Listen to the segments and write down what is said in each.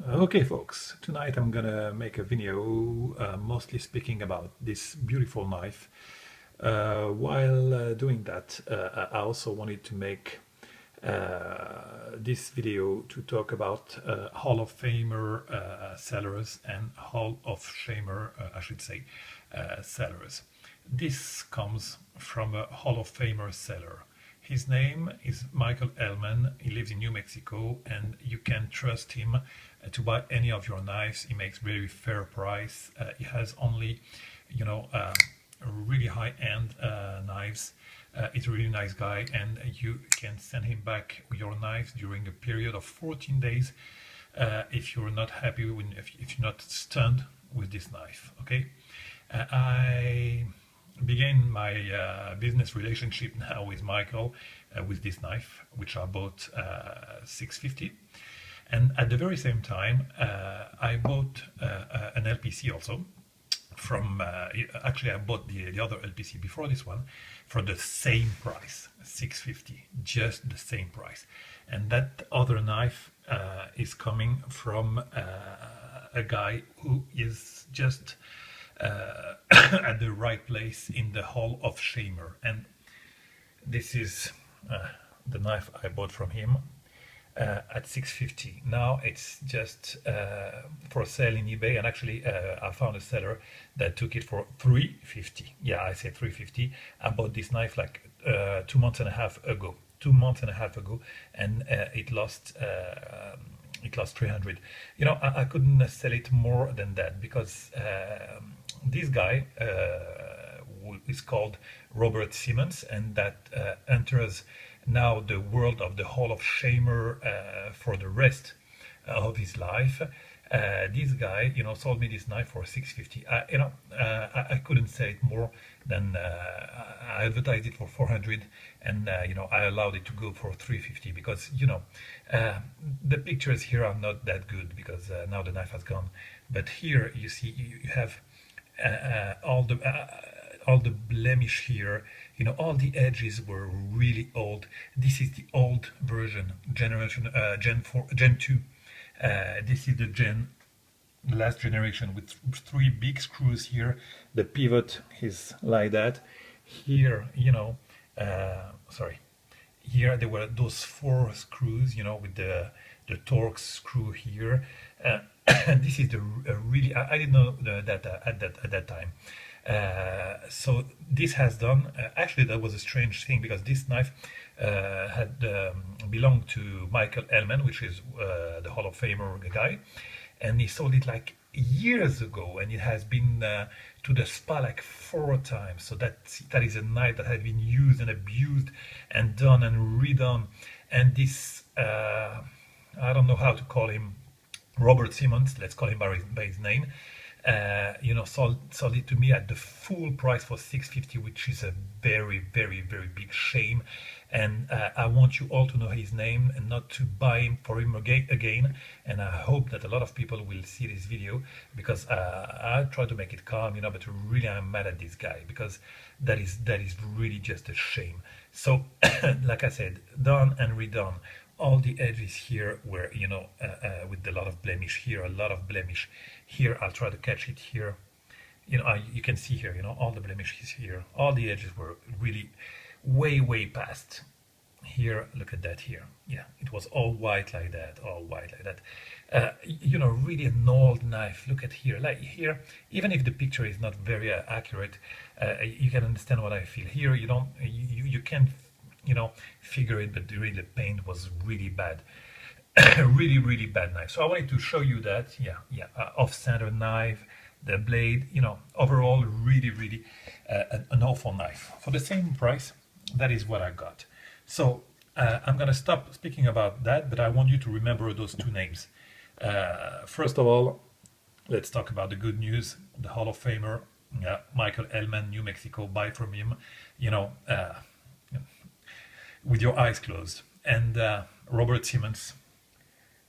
Okay folks, tonight I'm gonna make a video mostly speaking about this beautiful knife. While doing that, I also wanted to make this video to talk about Hall of Famer sellers and Hall of Shamer, I should say, sellers. This comes from a Hall of Famer seller. His name is Michael Elmann. He lives in New Mexico, and you can trust him to buy any of your knives. He makes very fair price. He has only, really high-end knives. He's a really nice guy, and you can send him back your knives during a period of 14 days if you're not happy, if you're not stunned with this knife. Okay, I began my business relationship now with Michael with this knife, which I bought $650, and at the very same time I bought an LPC also from actually I bought the other LPC before this one for the same price, $650, just the same price. And that other knife is coming from a guy who is just at the right place in the Hall of Shamer. And this is the knife I bought from him at $650. Now it's just for sale in eBay, and actually I found a seller that took it for $350. Yeah, I said $350. I bought this knife like 2 months and a half ago. 2 months and a half ago, and it lost 300. You know, I couldn't sell it more than that because this guy is called Robert Simmons, and that enters now the world of the Hall of Shamer for the rest of his life. This guy, sold me this knife for $650. I couldn't sell it more than I advertised it for 400, and I allowed it to go for 350 because the pictures here are not that good because now the knife has gone. But here you see you have all the blemish here. All the edges were really old. This is the old version, generation Gen 4, Gen 2. This is the last generation with 3 big screws here. The pivot is like that. Here, here there were those 4 screws, with the Torx screw here. This is the really, I didn't know that at that time. So this has done, actually that was a strange thing because this knife had belonged to Michael Elmann, which is the Hall of Famer guy, and he sold it like years ago, and it has been to the spa like 4 times. So that is a knife that had been used and abused and done and redone. And this I don't know how to call him, Robert Simmons, let's call him by his name, sold it to me at the full price for $650, which is a very, very, very big shame. And I want you all to know his name and not to buy him for him again. And I hope that a lot of people will see this video because I try to make it calm, but really I'm mad at this guy because that is really just a shame. So, like I said, done and redone. All the edges here were, with a lot of blemish here, a lot of blemish here. I'll try to catch it here. You can see here, all the blemishes here. All the edges were really way, way past. Here, look at that here. Yeah, it was all white like that, all white like that. Really an old knife. Look at here, like here, even if the picture is not very accurate, you can understand what I feel. Here, you can't, figure it, but really the paint was really bad. Really, really bad knife. So I wanted to show you that. Yeah, off-center knife, the blade, overall really, really an awful knife. For the same price, that is what I got. So I'm gonna stop speaking about that, but I want you to remember those 2 names. First of all, let's talk about the good news. The Hall of Famer, Michael Elmann, New Mexico, buy from him, with your eyes closed. And Robert Simmons,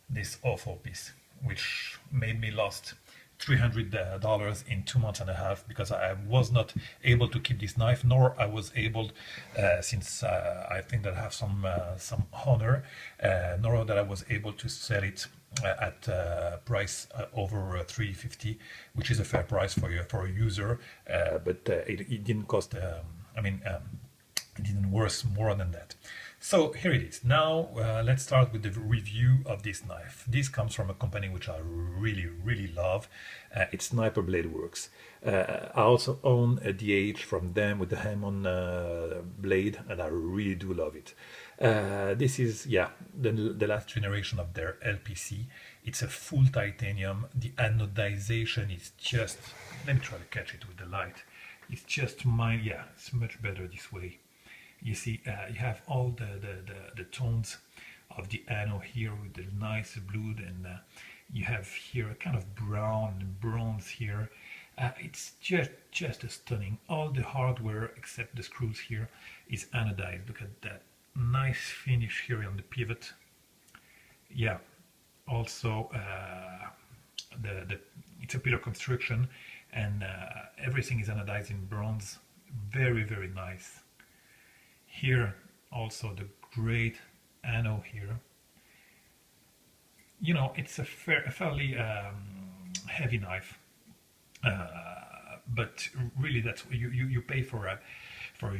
this awful piece, which made me lost $300 in 2 months and a half, because I was not able to keep this knife, nor I was able, since I think that I have some honor, nor that I was able to sell it at price over 350, which is a fair price for a user, but it didn't cost. It didn't worth more than that. So here it is. Now let's start with the review of this knife. This comes from a company which I really love. It's Sniper Bladeworks. I also own a DH from them with the Elmann blade, and I really do love it. This is, yeah, the last generation of their LPC. It's a full titanium. The anodization is just, let me try to catch it with the light. It's just mine. Yeah, it's much better this way. You see, you have all the tones of the anode here with the nice blue, and you have here a kind of brown and bronze here. It's just stunning. All the hardware except the screws here is anodized. Look at that nice finish here on the pivot. Yeah, also it's a pillar construction, and everything is anodized in bronze. Very nice. Here also the great anode here. You know, it's a fairly heavy knife, but really that's what you pay for a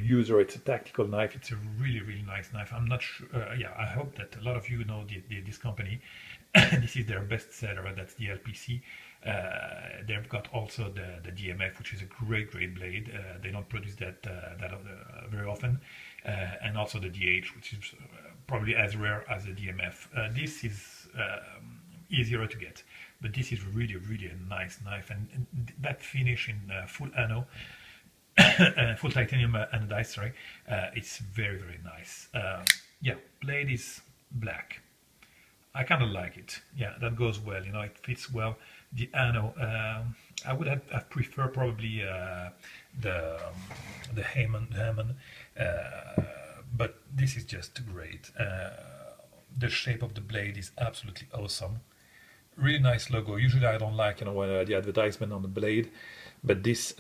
user. It's a tactical knife. It's a really nice knife. I'm not sure. Yeah, I hope that a lot of you know this company. This is their best seller. That's the LPC. They've got also the DMF, which is a great blade. They don't produce that very often, and also the DH, which is probably as rare as the DMF. This is easier to get, but this is really a nice knife, and that finish in full anode, full titanium anodized. Sorry, it's very nice. Yeah, blade is black. I kind of like it. Yeah, that goes well. You know, it fits well. The anode, I would have preferred probably the Elmann, but this is just great. The shape of the blade is absolutely awesome. Really nice logo. Usually I don't like, you know, the advertisement on the blade, but this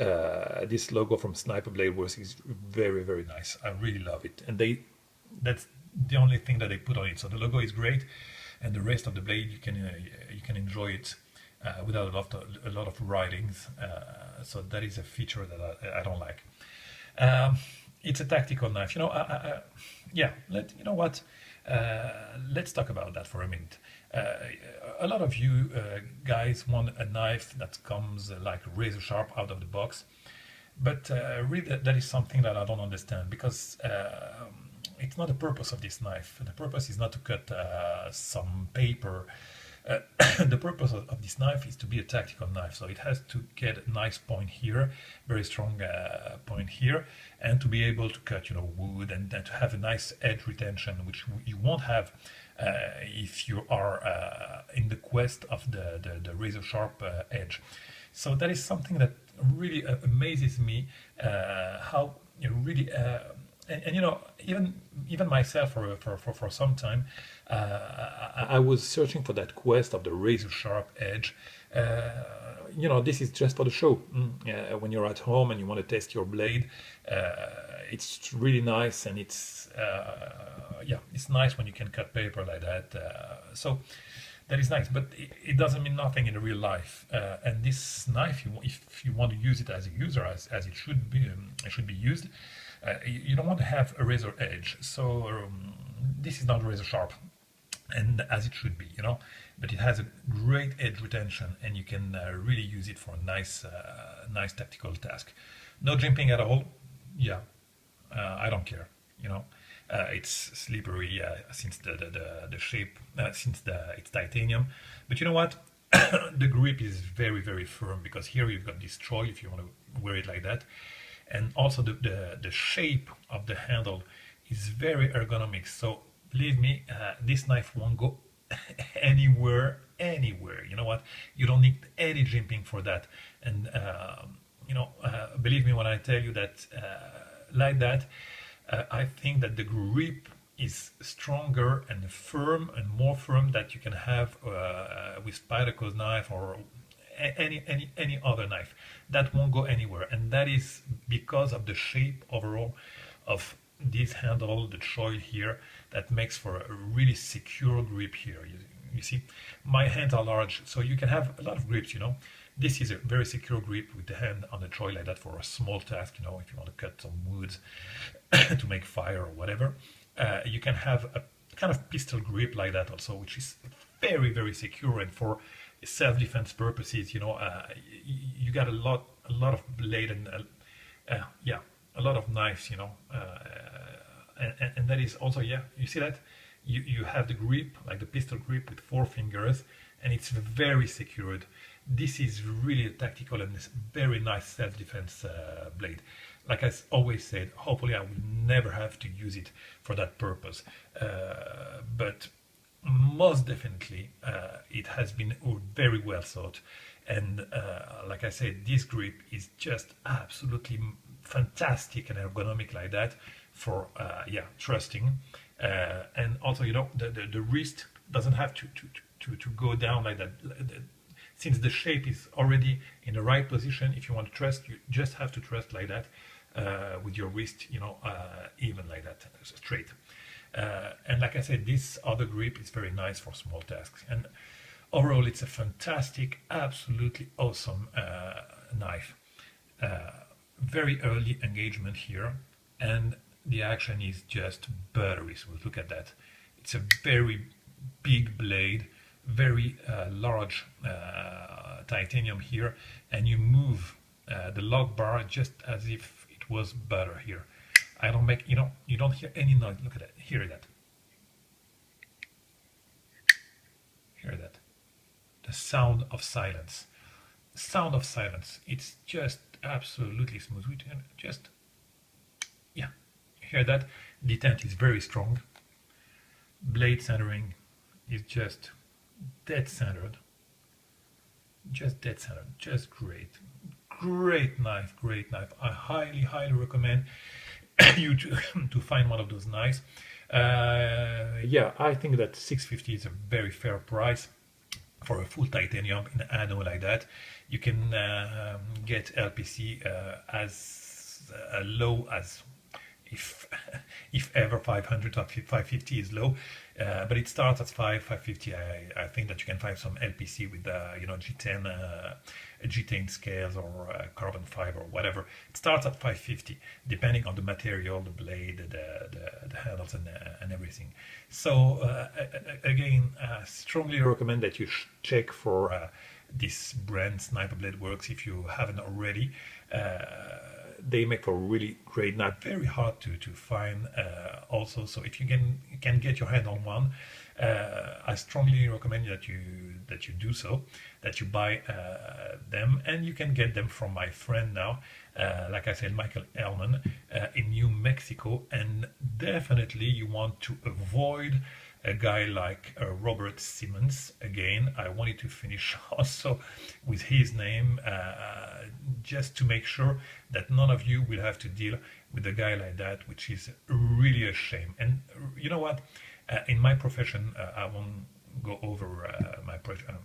logo from Sniper Bladeworks is very nice. I really love it, and that's the only thing that they put on it. So the logo is great, and the rest of the blade you can enjoy it without a lot of writings. So that is a feature that I don't like. It's a tactical knife. You know, yeah. You know what? Let's talk about that for a minute. A lot of you guys want a knife that comes like razor sharp out of the box, but really that is something that I don't understand, because it's not the purpose of this knife. The purpose is not to cut some paper. The purpose of this knife is to be a tactical knife, so it has to get a nice point here, very strong point here, and to be able to cut, you know, wood, and to have a nice edge retention, which you won't have if you are in the quest of the razor sharp edge. So that is something that really amazes me, how you really and you know, even myself for some time, I was searching for that quest of the razor sharp edge. You know, this is just for the show. When you're at home and you want to test your blade, it's really nice, and it's yeah, it's nice when you can cut paper like that. So that is nice, but it doesn't mean nothing in real life. And this knife, if you want to use it as a user, as it should be used. You don't want to have a razor edge, so this is not razor sharp, and as it should be, you know. But it has a great edge retention, and you can really use it for a nice tactical task. No jimping at all. Yeah, I don't care. You know, it's slippery since the shape, since it's titanium. But you know what? The grip is very firm, because here you've got this choil if you want to wear it like that. And also the shape of the handle is very ergonomic. So believe me, this knife won't go anywhere. You know what? You don't need any jimping for that. And you know, believe me when I tell you that like that, I think that the grip is stronger and firm, and more firm that you can have with Spyderco's knife or any other knife. That won't go anywhere, and that is because of the shape overall of this handle, the choil here, that makes for a really secure grip here. You see, my hands are large, so you can have a lot of grips, you know. This is a very secure grip with the hand on the choil like that for a small task, you know, if you want to cut some wood to make fire or whatever. You can have a kind of pistol grip like that also, which is very, very secure, and for self-defense purposes, you know, you got a lot of blade and yeah, a lot of knives, you know, and that is also, yeah, you see that you have the grip like the pistol grip with 4 fingers, and it's very secured. This is really a tactical and very nice self-defense blade. Like I always said, hopefully I will never have to use it for that purpose, but most definitely it has been very well thought, and like I said, this grip is just absolutely fantastic and ergonomic like that for yeah, trusting, and also, you know, the wrist doesn't have to go down like that. Since the shape is already in the right position, if you want to trust, you just have to trust like that, with your wrist, you know, even like that, straight. And like I said, this other grip is very nice for small tasks. And overall, it's a fantastic, absolutely awesome knife. Very early engagement here, and the action is just buttery smooth. Look at that. It's a very big blade, very large titanium here, and you move the lock bar just as if it was butter here. I don't make, you know, you don't hear any noise. Look at that. Hear that. Hear that. The sound of silence. Sound of silence. It's just absolutely smooth. Just, yeah, hear that. Detent is very strong. Blade centering is just dead centered. Just dead centered. Just great. Great knife. Great knife. I highly recommend you to find one of those knives. Yeah, I think that $650 is a very fair price for a full titanium in anno like that. You can get LPC as low as, if ever, 500 or 550 is low, but it starts at 550. I think that you can find some LPC with you know, G10 scales or carbon fiber or whatever. It starts at 550, depending on the material, the blade, the handles, and everything. So again, I strongly recommend that you check for this brand, Sniper Bladeworks, if you haven't already. They make a really great knife, very hard to find also. So if you can get your hand on one, I strongly recommend that you do so, that you buy them, and you can get them from my friend now, like I said, Michael Elmann, in New Mexico. And definitely you want to avoid a guy like Robert Simmons. Again, I wanted to finish also with his name, just to make sure that none of you will have to deal with a guy like that, which is really a shame. And you know what? In my profession, I won't go over my profession.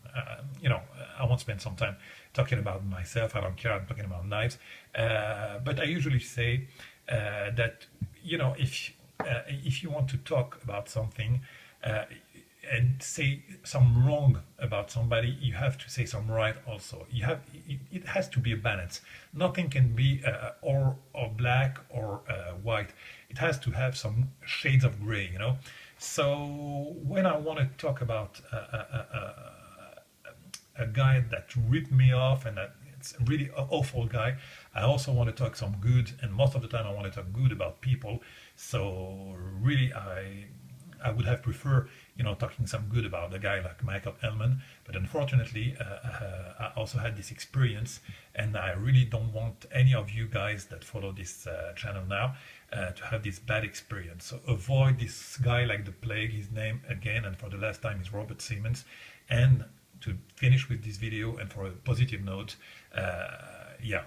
You know, I won't spend some time talking about myself. I don't care. I'm talking about knives. But I usually say that, you know, if you want to talk about something, and say some wrong about somebody, you have to say some right also. It has to be a balance. Nothing can be or black or white. It has to have some shades of gray, you know. So when I want to talk about a guy that ripped me off and that it's a really awful guy, I also want to talk some good, and most of the time I want to talk good about people. So really, I would have preferred, you know, talking some good about a guy like Michael Elmann, but unfortunately I also had this experience, and I really don't want any of you guys that follow this channel now to have this bad experience. So avoid this guy like the plague. His name, again and for the last time, is Robert Simmons. And to finish with this video, and for a positive note, yeah,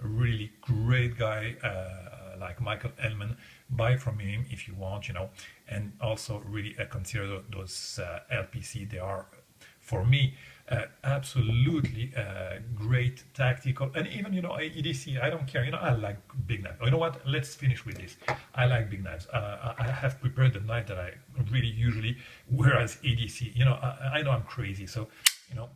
a really great guy like Michael Elmann. Buy from him if you want, you know, and also really consider those LPC. They are for me, absolutely great tactical, and even, you know, EDC, I don't care, you know, I like big knives. You know what, let's finish with this. I like big knives. I have prepared the knife that I really usually, whereas EDC, you know, I know I'm crazy, so, you know,